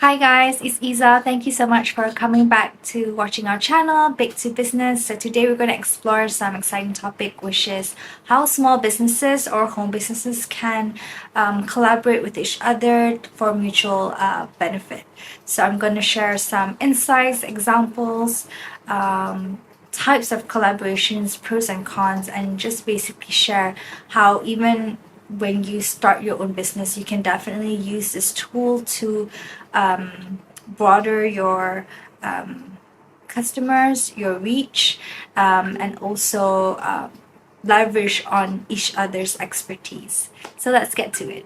Hi guys, it's Isa. Thank you so much for coming back to watching our channel, Big to Business. So today we're going to explore some exciting topic, which is how small businesses or home businesses can collaborate with each other for mutual benefit. So I'm going to share some insights, examples, types of collaborations, pros and cons, and just basically share how even when you start your own business, you can definitely use this tool to broader your customers, your reach, and also leverage on each other's expertise. So let's get to it.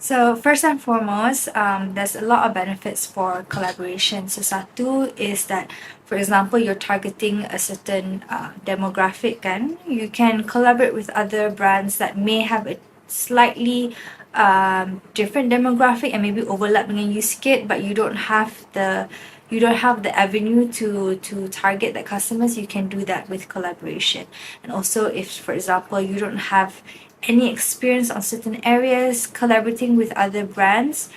So first and foremost, there's a lot of benefits for collaboration. So satu is that, for example, you're targeting a certain demographic kan, you can collaborate with other brands that may have a slightly different demographic and maybe overlap dengan you sikit, but you don't have the avenue to target the customers. You can do that with collaboration. And also, if for example you don't have any experience on certain areas collaborating with other brands,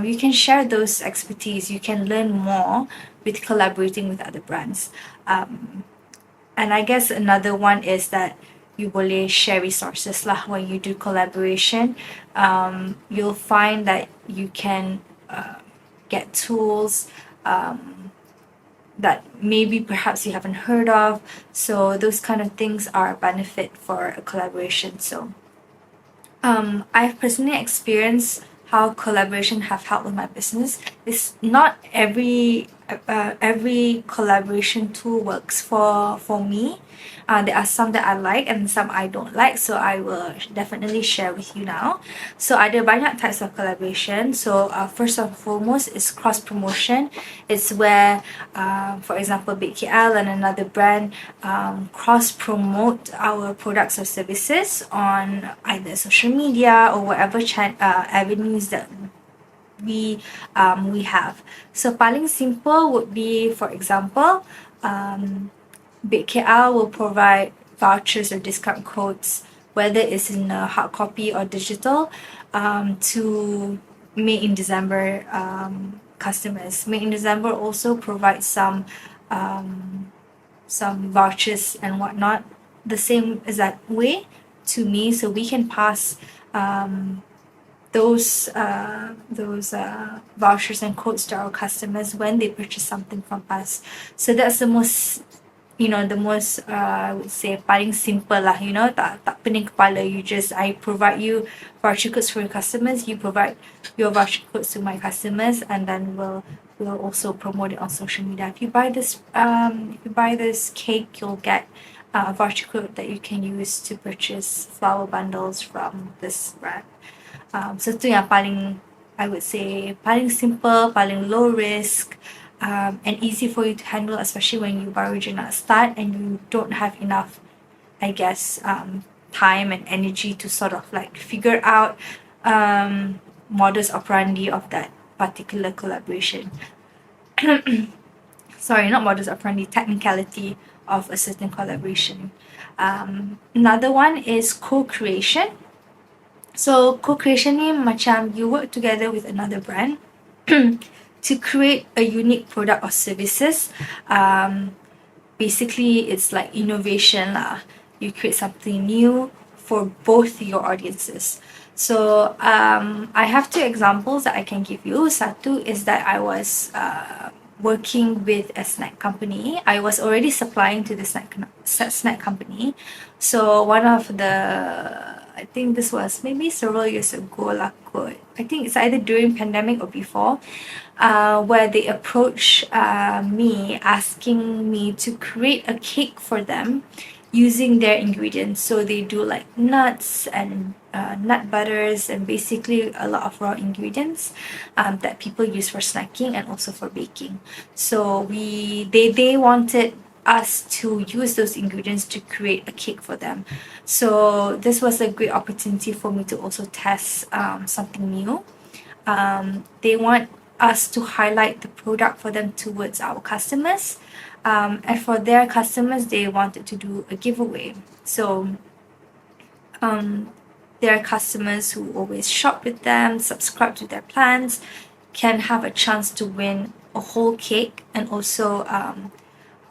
you can share those expertise. You can learn more with collaborating with other brands. And I guess another one is that you boleh share resources lah when you do collaboration. You'll find that you can get tools that maybe perhaps you haven't heard of. So those kind of things are a benefit for a collaboration. So I've personally experienced how collaboration have helped with my business. It's not every collaboration tool works for me. There are some that I like and some I don't like, so I will definitely share with you now. So ada banyak types of collaboration. So first and foremost is cross promotion. It's where for example Big KL and another brand cross promote our products or services on either social media or whatever avenues that we have. So paling simple would be, for example, Big KL will provide vouchers or discount codes, whether it's in a hard copy or digital, to May in December customers. May in December also provides some vouchers and whatnot the same exact way to me, so we can pass those vouchers and codes to our customers when they purchase something from us. So that's the most, I would say paling simple lah, tak pening kepala. I provide you voucher codes for your customers, you provide your voucher codes to my customers, and then we'll also promote it on social media. If you buy this cake, you'll get a voucher code that you can use to purchase flower bundles from this brand. So tu yang paling, I would say, paling simple, paling low risk, and easy for you to handle, especially when you baru je nak start and you don't have enough, I guess, time and energy to sort of like figure out modus operandi of that particular collaboration. Sorry, not modus operandi, technicality of a certain collaboration. Another one is co-creation. So co-creation ni macam you work together with another brand to create a unique product or services. Basically, it's like innovation lah. You create something new for both your audiences. So I have two examples that I can give you. Satu is that I was working with a snack company. I was already supplying to the snack company. So one of the, I think this was maybe several years ago lah kot. I think it's either during pandemic or before, where they approached me asking me to create a cake for them using their ingredients. So they do like nuts and nut butters and basically a lot of raw ingredients that people use for snacking and also for baking. So they wanted us to use those ingredients to create a cake for them. So this was a great opportunity for me to also test something new. They want us to highlight the product for them towards our customers, and for their customers they wanted to do a giveaway. So their customers who always shop with them, subscribe to their plans, can have a chance to win a whole cake. And also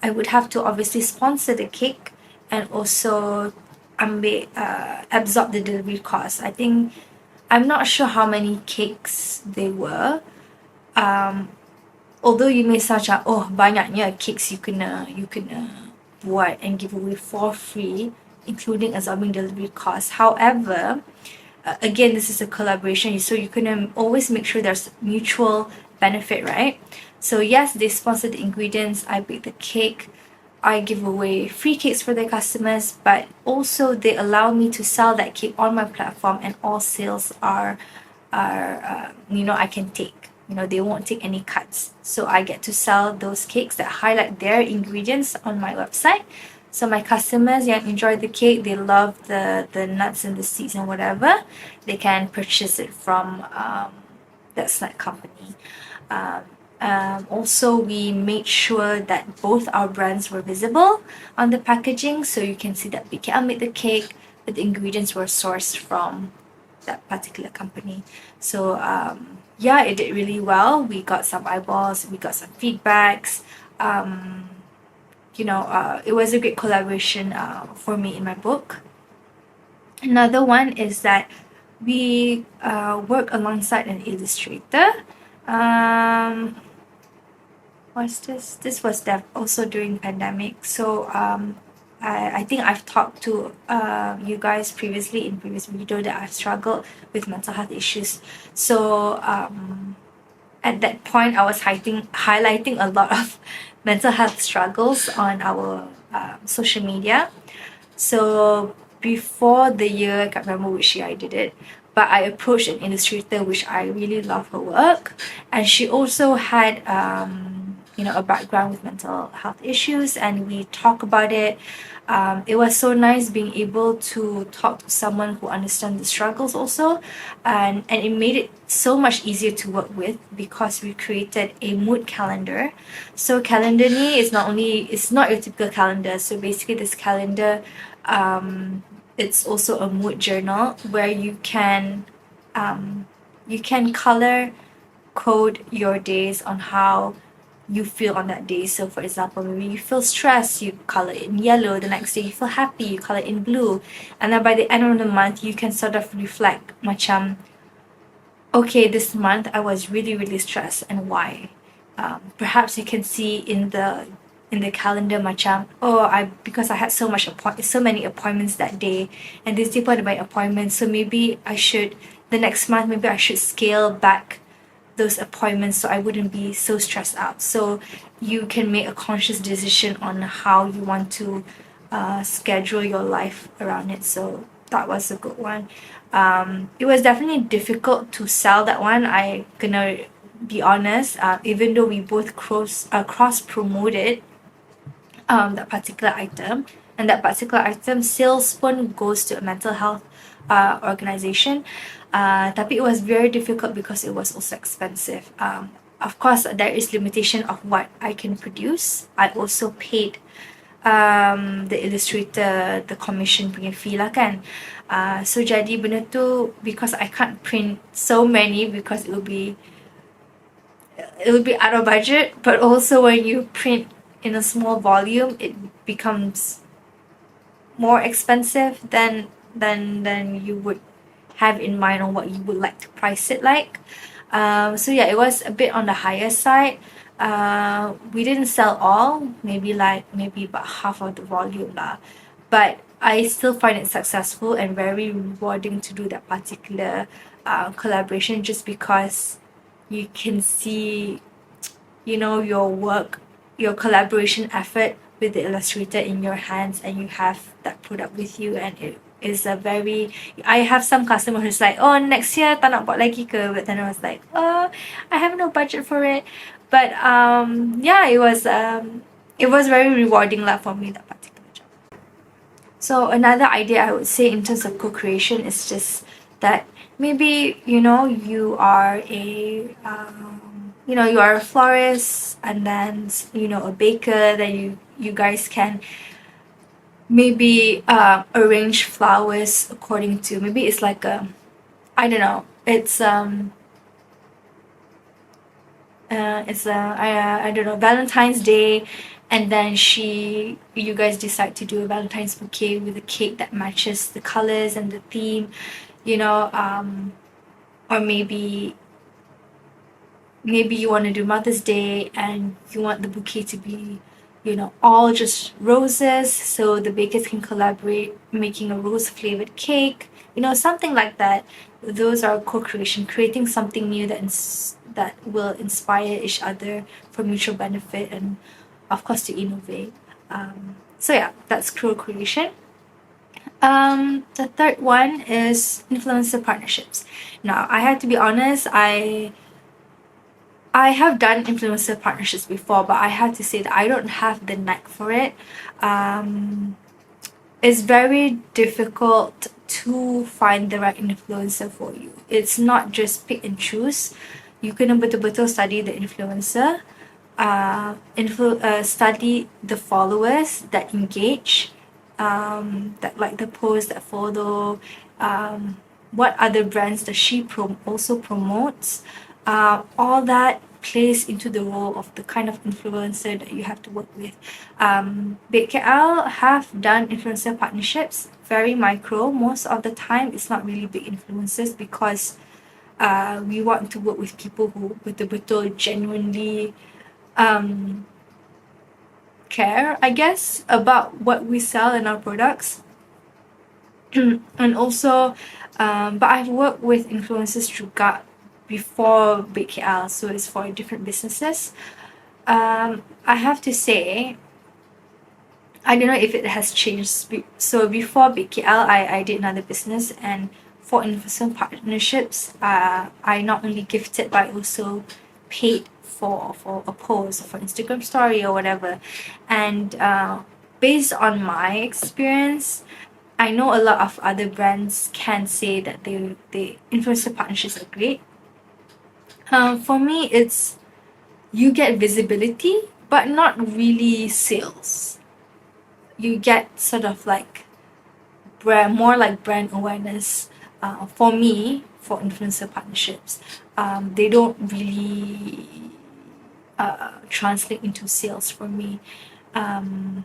I would have to obviously sponsor the cake and also absorb the delivery cost. I think I'm not sure how many cakes they were. Although you may sound macam, oh banyaknya cakes you kena buat and give away for free, including absorbing delivery costs. However, again, this is a collaboration, so you can always make sure there's mutual benefit, right? So yes, they sponsor the ingredients, I bake the cake, I give away free cakes for their customers, but also they allow me to sell that cake on my platform, and all sales are I can take. They won't take any cuts. So I get to sell those cakes that highlight their ingredients on my website. So my customers yang enjoy the cake, they love the nuts and the seeds and whatever, they can purchase it from that snack company. Also, we made sure that both our brands were visible on the packaging, so you can see that BKL made the cake, but the ingredients were sourced from that particular company. So yeah, it did really well. We got some eyeballs, we got some feedbacks. It was a great collaboration for me in my book. Another one is that we work alongside an illustrator. What's this? This was also during pandemic. So I think I've talked to you guys previously in previous video that I've struggled with mental health issues. So at that point, I was highlighting a lot of mental health struggles on our social media. So before the year, I can't remember which year I did it, but I approached an illustrator which I really love her work, and she also had a background with mental health issues, and we talk about it. It was so nice being able to talk to someone who understands the struggles also, and it made it so much easier to work with because we created a mood calendar. So calendar ni is it's not your typical calendar. So basically this calendar, it's also a mood journal where you can color code your days on how you feel on that day. So for example, maybe you feel stressed, you color it in yellow. The next day you feel happy, you color it in blue. And then by the end of the month, you can sort of reflect macam, okay, this month I was really, really stressed, and why. Perhaps you can see in the calendar macam, because I had so many appointments that day, and these people had my appointments, so maybe the next month maybe I should scale back those appointments so I wouldn't be so stressed out. So you can make a conscious decision on how you want to schedule your life around it. So that was a good one. It was definitely difficult to sell that one. I gonna be honest. Even though we both cross promoted that particular item, and that particular item sales pun goes to a mental health organization. Tapi it was very difficult because it was also expensive. Of course, there is limitation of what I can produce. I also paid the illustrator the commission punya fee lah kan. So jadi benda tu, because I can't print so many because it will be out of budget, but also when you print in a small volume, it becomes more expensive than you would have in mind on what you would like to price it like. So yeah, it was a bit on the higher side. We didn't sell all, maybe about half of the volume lah. But I still find it successful and very rewarding to do that particular collaboration, just because you can see, your work, your collaboration effort with the illustrator in your hands, and you have that product with you, and it is I have some customer who's like, oh, next year tak nak buat lagi ke? But then I was like, oh, I have no budget for it. But yeah, it was very rewarding lah for me, that particular job. So another idea I would say in terms of co-creation is just that maybe you are a florist, and then a baker, then you guys can maybe arrange flowers according to, maybe it's like a, I don't know, it's I don't know, Valentine's Day, and then you guys decide to do a Valentine's bouquet with a cake that matches the colors and the theme, you know, or maybe you want to do Mother's Day and you want the bouquet to be, all just roses, so the bakers can collaborate making a rose flavored cake, something like that. Those are co-creation, creating something new that will inspire each other for mutual benefit and, of course, to innovate. So yeah, that's co-creation. The third one is influencer partnerships. Now, I have to be honest, I have done influencer partnerships before, but I have to say that I don't have the knack for it. Um, it's very difficult to find the right influencer for you. It's not just pick and choose. You kena betul-betul study the influencer, study the followers that engage, that like the post, that follow, what other brands does she also promotes. All that plays into the role of the kind of influencer that you have to work with. BKL have done influencer partnerships, very micro. Most of the time, it's not really big influencers because we want to work with people who betul-betul genuinely care, I guess, about what we sell in our products. And also, but I've worked with influencers juga before BKL, so it's for different businesses. I have to say, I don't know if it has changed. So before BKL, I did another business, and for influencer partnerships, I not only gifted but I also paid for a post for Instagram story or whatever. And based on my experience, I know a lot of other brands can say that they influencer partnerships are great. For me, it's you get visibility, but not really sales. You get sort of like more like brand awareness. For me, for influencer partnerships, they don't really translate into sales for me. And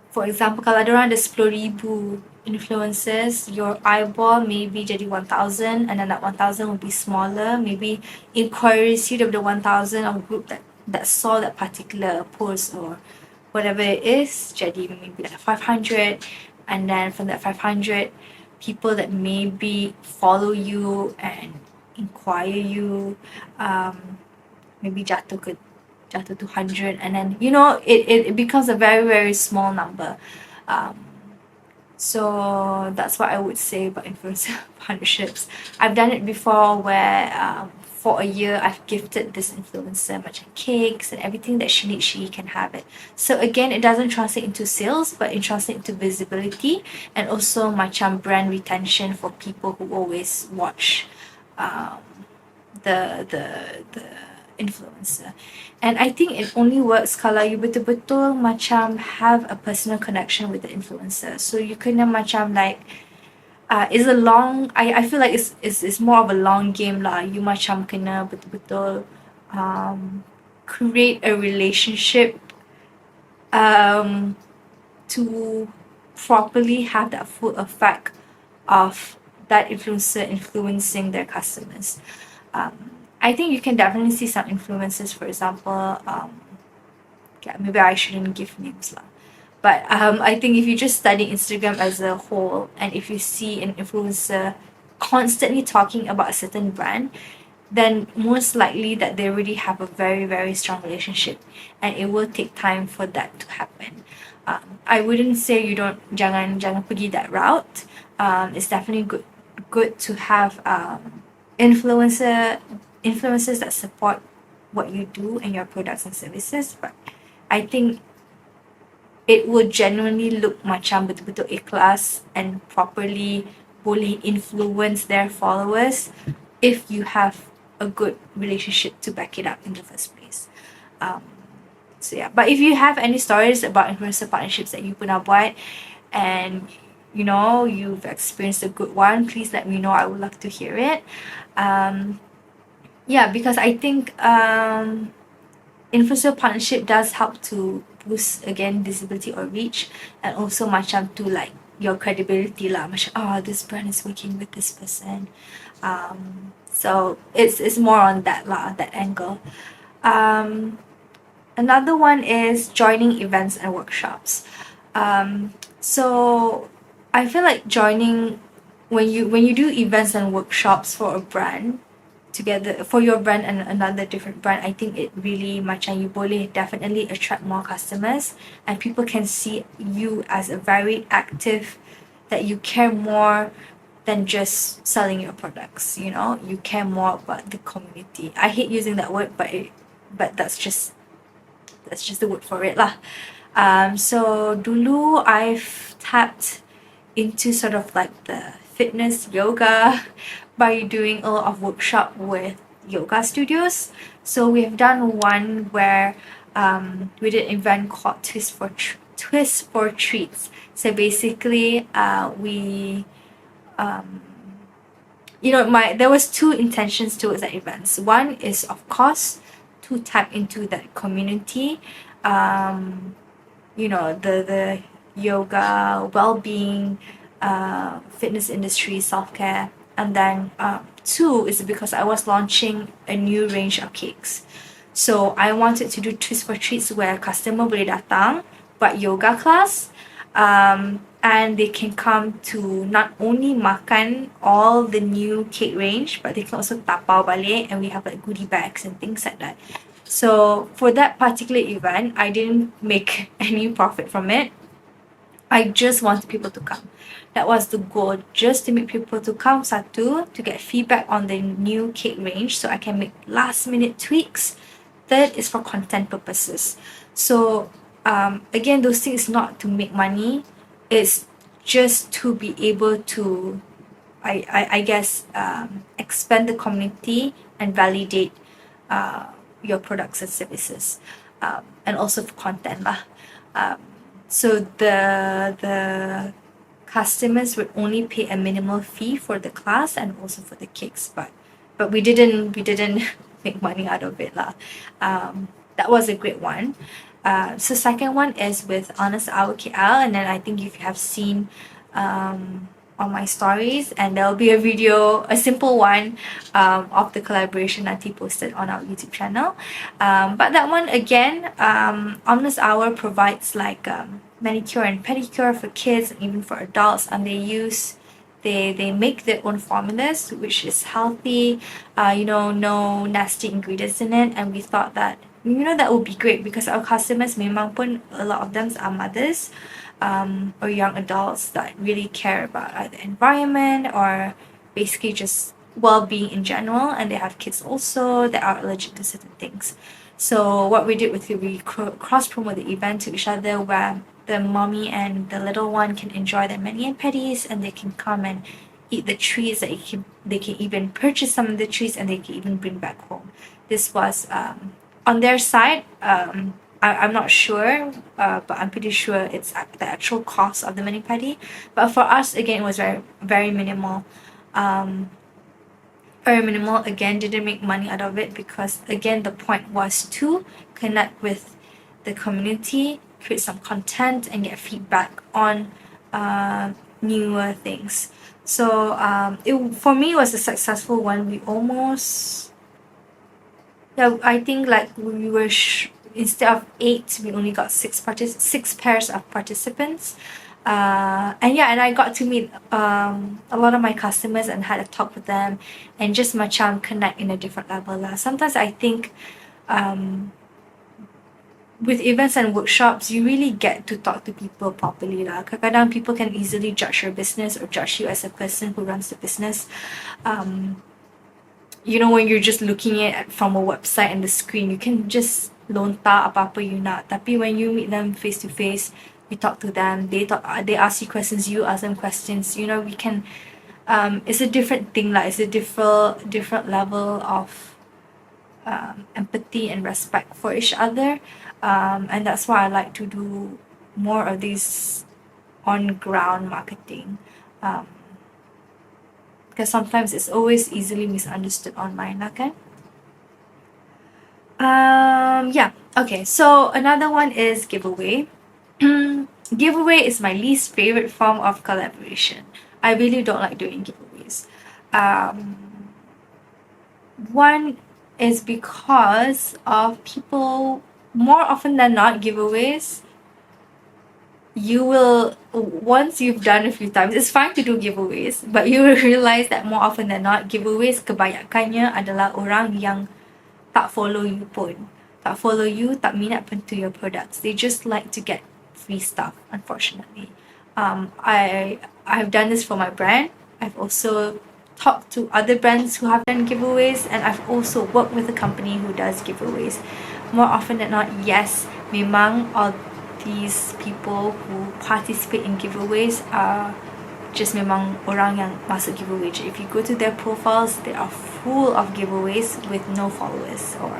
for example, kalau ada orang ada 10,000 influencers, your eyeball maybe jadi 1,000, and then that 1,000 will be smaller. Maybe inquiries you daripada 1,000 of a group that saw that particular post or whatever it is, jadi maybe like 500, and then from that 500, people that maybe follow you and inquire you, maybe jatuh to 100, and then it becomes a very very small number. So that's what I would say about influencer partnerships. I've done it before where for a year I've gifted this influencer much cakes and everything that she needs, she can have it. So again, it doesn't translate into sales, but it translates into visibility and also macam brand retention for people who always watch the influencer. And I think it only works kalau you betul-betul macam have a personal connection with the influencer. So you kena macam like it's a long, I feel like it's more of a long game lah. You macam kena betul-betul create a relationship to properly have that full effect of that influencer influencing their customers. I think you can definitely see some influencers, for example, yeah, maybe I shouldn't give names lah. But I think if you just study Instagram as a whole, and if you see an influencer constantly talking about a certain brand, then most likely that they already have a very very strong relationship, and it will take time for that to happen. I wouldn't say you don't jangan pergi that route. It's definitely good to have influencers that support what you do and your products and services, but I think it would genuinely look macam betul-betul ikhlas and properly boleh influence their followers if you have a good relationship to back it up in the first place. So yeah, but if you have any stories about influencer partnerships that you pernah buat, and you know you've experienced a good one, please let me know. I would love to hear it. um yeah, because I think influencer partnership does help to boost again visibility or reach, and also macam to like your credibility lah, macam this brand is working with this person. So it's more on that lah, that angle. Another one is joining events and workshops. So I feel like joining, when you do events and workshops for a brand together, for your brand and another different brand, I think it really macam you boleh definitely attract more customers, and people can see you as a very active, that you care more than just selling your products. You know, you care more about the community. I hate using that word, but that's just the word for it lah. So dulu I've tapped into sort of like the fitness yoga by doing a lot of workshop with yoga studios. So we've done one where we did an event called Twist for Treats. So basically, we you know, there was two intentions towards that events. One is, of course, to tap into that community, you know, the yoga, well-being, fitness industry, self-care. And then two is because I was launching a new range of cakes. So I wanted to do Twist for Treats where customer boleh datang buat yoga class, and they can come to not only makan all the new cake range, but they can also tapau balik, and we have like goodie bags and things like that. So for that particular event, I didn't make any profit from it. I just wanted people to come. That was the goal, just to make people to come, satu, to get feedback on the new cake range so I can make last minute tweaks. Third is for content purposes. So again, those things not to make money, it's just to be able to I guess expand the community and validate your products and services, and also for content lah. So the customers would only pay a minimal fee for the class and also for the cakes, but we didn't make money out of it lah. That was a great one. So second one is with Honest Hour KL, and then I think if you have seen on my stories, and there'll be a video, a simple one, of the collaboration Nanti posted on our YouTube channel. But that one again, Honest Hour provides like manicure and pedicure for kids and even for adults, and they make their own formulas, which is healthy, you know, no nasty ingredients in it. And we thought that, you know, that would be great because our customers memang pun a lot of them are mothers, or young adults that really care about either environment or basically just well-being in general, and they have kids also that are allergic to certain things. So what we did was we cross-promote the event to each other, where the mommy and the little one can enjoy their mani and pedis, and they can come and eat the treats. They can even purchase some of the treats, and they can even bring back home. This was on their side. I'm not sure, but I'm pretty sure it's the actual cost of the mani pedi. But for us, again, it was very, very minimal. Very minimal. Again, didn't make money out of it because, again, the point was to connect with the community, create some content, and get feedback on newer things. So for me, it was a successful one. We almost, yeah, I think like we were instead of 8, we only got 6 pairs of participants. And yeah, and I got to meet a lot of my customers and had a talk with them, and just macam connect in a different level lah. Sometimes I think with events and workshops, you really get to talk to people properly lah. Kadang-kadang people can easily judge your business or judge you as a person who runs the business. You know, when you're just looking at from a website and the screen, you can just lontar apa-apa you nak. Tapi when you meet them face to face, you talk to them, they ask you questions, you ask them questions. You know, we can. It's a different thing lah. It's a different level of empathy and respect for each other, and that's why I like to do more of these on ground marketing, because sometimes it's always easily misunderstood online lah kan. Yeah, okay, so another one is giveaway. Giveaway is my least favorite form of collaboration. I really don't like doing giveaways. One is because of people, more often than not, giveaways, you will, once you've done a few times, it's fine to do giveaways, but you will realize that more often than not, giveaways kebanyakannya adalah orang yang tak follow you pun. Tak follow you, tak minat pun to your products. They just like to get free stuff, unfortunately. I've done this for my brand. I've also talked to other brands who have done giveaways, and I've also worked with a company who does giveaways. More often than not, yes, memang all these people who participate in giveaways are just memang orang yang masuk giveaway je. If you go to their profiles, they are full of giveaways with no followers, or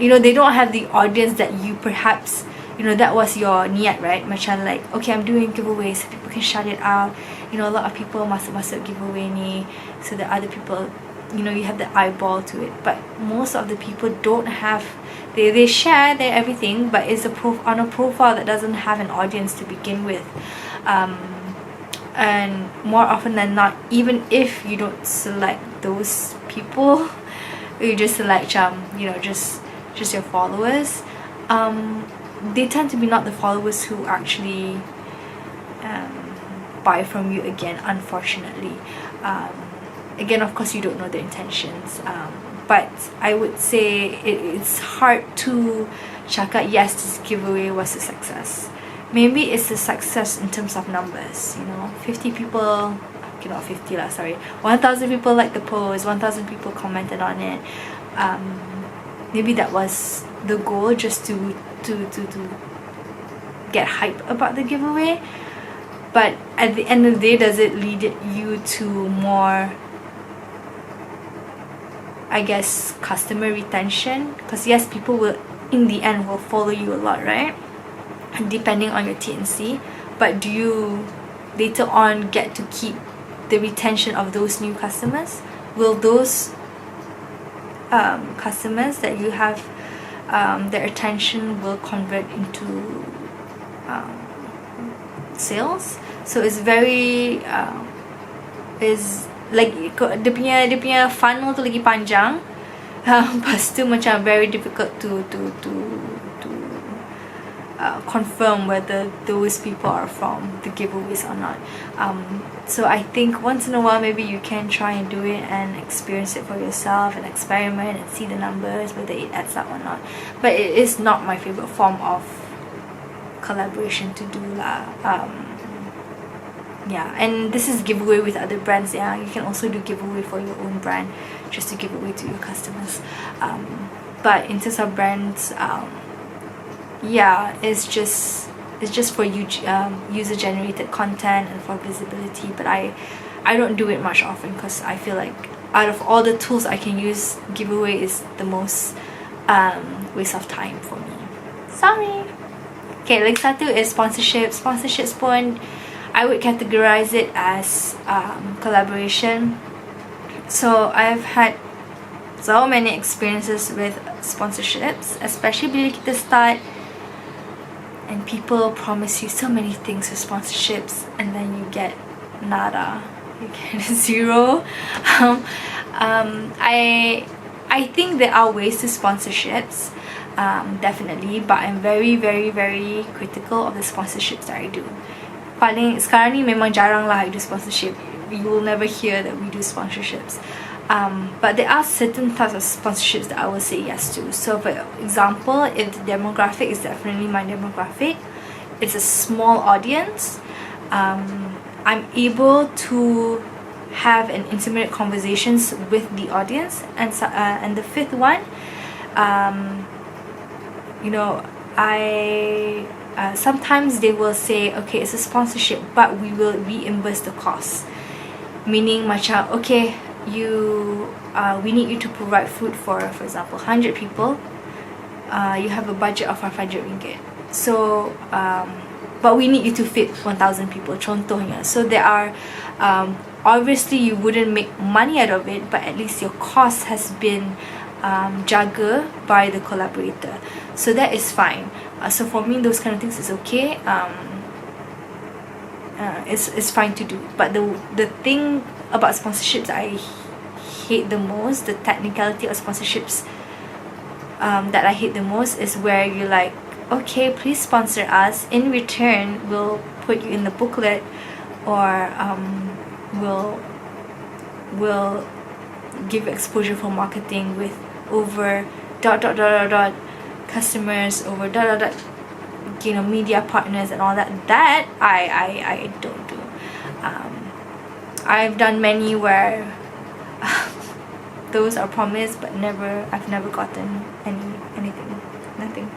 they don't have the audience that you perhaps, that was your niat, right? Macam like, okay, I'm doing giveaways so people can shout it out. A lot of people masuk giveaway ni, so that other people, you have the eyeball to it. But most of the people don't have, they share their everything, but it's on a profile that doesn't have an audience to begin with. And more often than not, even if you don't select those people, you just select just your followers, they tend to be not the followers who actually buy from you again, unfortunately. Again, of course, you don't know their intentions, but I would say it's hard to cakap yes, this giveaway was a success. Maybe it's a success in terms of numbers, 50 people, okay, not 50 lah, sorry, 1,000 people liked the post, 1,000 people commented on it. Maybe that was the goal, just to get hype about the giveaway. But at the end of the day, does it lead you to more, I guess, customer retention? Because yes, people will, in the end, will follow you a lot, right? Depending on your TNC. But do you later on get to keep the retention of those new customers? Will those customers that you have, their attention will convert into sales? So it's very is like dia punya funnel tu lagi panjang. Lepas tu macam very difficult to confirm whether those people are from the giveaways or not. So I think once in a while maybe you can try and do it and experience it for yourself and experiment and see the numbers, whether it adds up or not. But it is not my favorite form of collaboration to do lah. Yeah, and this is giveaway with other brands. Yeah, you can also do giveaway for your own brand, just to give away to your customers. But in terms of brands, yeah, it's just for you, user generated content and for visibility. But I don't do it much often, because I feel like out of all the tools I can use, giveaway is the most waste of time for me. Sorry. Okay, lagi satu is sponsorship. Sponsorships pun, I would categorize it as collaboration. So I've had so many experiences with sponsorships, especially bila kita start and people promise you so many things with sponsorships, and then you get nada, you get zero. I think there are ways to sponsorships, definitely, but I'm very very very critical of the sponsorships that I do. Paling sekarang ni memang jarang lah I do sponsorship. You will never hear that we do sponsorships. But there are certain types of sponsorships that I will say yes to. So for example, if the demographic is definitely my demographic, it's a small audience, I'm able to have an intimate conversations with the audience. And the fifth one, sometimes they will say, okay, it's a sponsorship, but we will reimburse the cost. Meaning macam, okay, we need you to provide food for example 100 people. You have a budget of 500 ringgit. So but we need you to fit 1,000 people contohnya. So there are obviously you wouldn't make money out of it, but at least your cost has been jaga by the collaborator, so that is fine. So for me those kind of things is okay. It's fine to do. But the thing about sponsorships I hate the most, the technicality of sponsorships that I hate the most, is where you're like, okay, please sponsor us, in return we'll put you in the booklet, or we'll give exposure for marketing with over customers, over media partners and all that. That I don't do. I've done many where those are promised, but I've never gotten anything, nothing.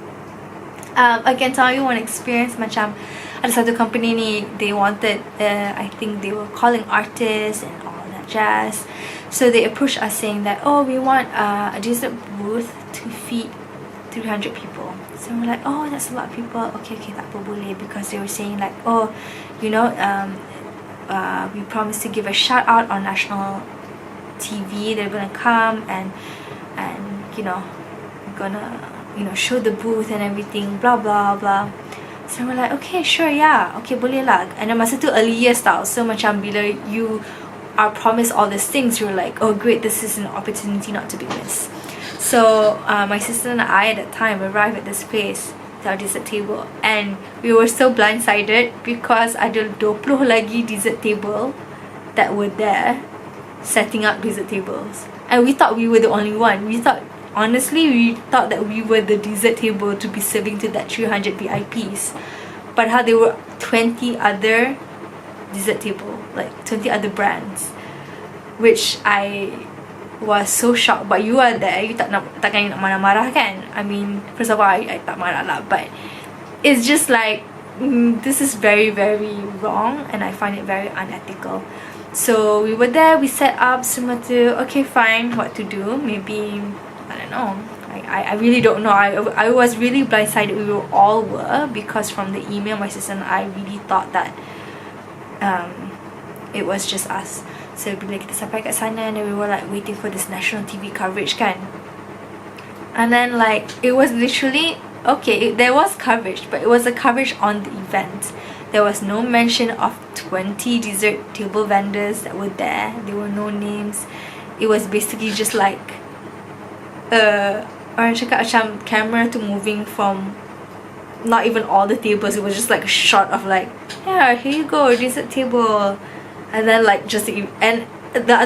I can tell you one experience. Macam ada satu company ni, they wanted I think they were calling artists and all that jazz. So they approached us saying that, oh, we want a dessert booth to feed 300 people. So we're like, oh, that's a lot of people. Okay, tak apa boleh, because they were saying like, oh, we promised to give a shout out on national TV. They're gonna come and gonna show the booth and everything, blah blah blah. So we're like, okay, sure, yeah, okay, boleh lah. And then masa tu early years tau, so macam bila you are promised all these things, you're like, oh great, this is an opportunity not to be missed. So my sister and I at that time arrived at this place, our dessert table, and we were so blindsided because ada 20 lagi dessert table that were there setting up dessert tables, and we thought we were the only one. We thought that we were the dessert table to be serving to that 300 VIPs, but how there were 20 other dessert table, like 20 other brands, which I was so shocked. But you are there, you takkan nak marah-marah kan? I mean, first of all, I tak marah lah, but it's just like this is very very wrong, and I find it very unethical. So we were there, we set up semua tu. Okay, fine, what to do? Maybe, I don't know, I really don't know. I was really blindsided. We all were, because from the email my sister and I really thought that it was just us. So bila kita sampai kat sana, and we were like waiting for this national TV coverage kan, and then like it was literally okay, there was coverage, but it was a coverage on the event. There was no mention of 20 dessert table vendors that were there. There were no names. It was basically just like orang cakap macam camera to moving from not even all the tables. It was just like a shot of like, yeah, here you go, dessert table, and then like just and the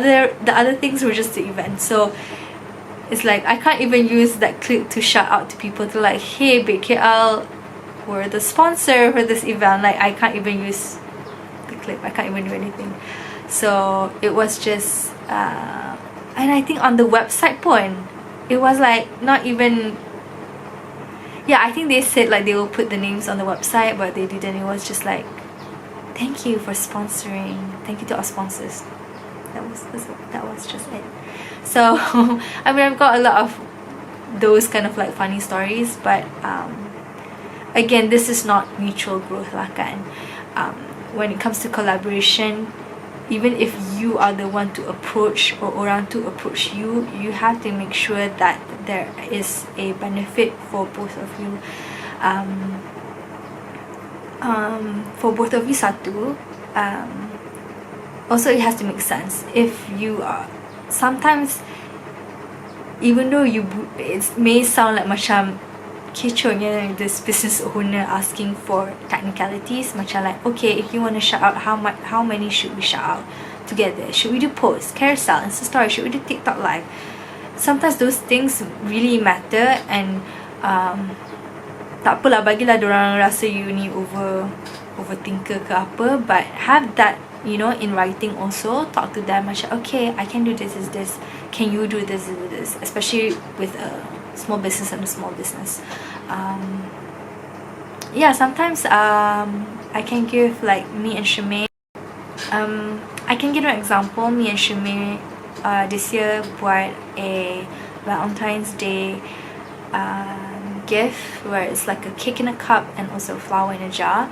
other things were just the event. So it's like I can't even use that clip to shout out to people to like, hey, BKL, we're the sponsor for this event. Like I can't even use the clip. I can't even do anything. So it was just and I think on the website point, it was like not even, yeah, I think they said like they will put the names on the website, but they didn't. It was just like, thank you for sponsoring, thank you to our sponsors. That was just it. So I mean, I've got a lot of those kind of like funny stories, but again, this is not mutual growth lah kan. When it comes to collaboration, even if you are the one to approach or orang to approach you, you have to make sure that there is a benefit for both of you. For both of you satu. Also, it has to make sense. If you are sometimes, even though it may sound like macam kecohnya this business owner asking for technicalities, macam like, okay, if you want to shout out, how many should we shout out together? Should we do posts, carousel, Insta story? Should we do TikTok live? Sometimes those things really matter, and tak apalah, bagilah dorang rasa you ni overthinker ke apa, but have that, in writing also. Talk to them macam, okay, I can do this, can you do this, especially with a small business and a small business. Yeah, sometimes I can give like me and Shimei, I can give an example. Me and Shimei this year buat a Valentine's Day gift where it's like a cake in a cup and also a flower in a jar.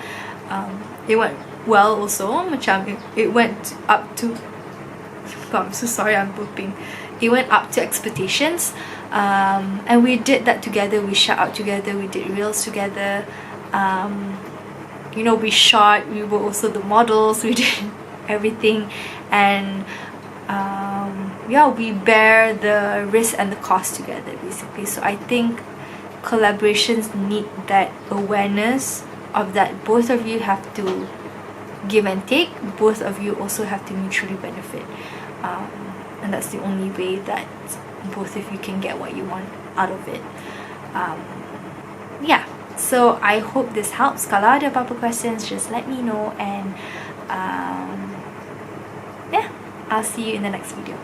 It went well also, macam it went up to, God, I'm so sorry, I'm burping. It went up to expectations, and we did that together. We shot out together, we did reels together, you know, we shot, we were also the models, we did everything, and yeah, we bear the risk and the cost together basically. So I think collaborations need that awareness of that both of you have to give and take, both of you also have to mutually benefit, and that's the only way that both of you can get what you want out of it. Yeah, so I hope this helps. Kalau ada apa-apa questions, just let me know, and yeah, I'll see you in the next video.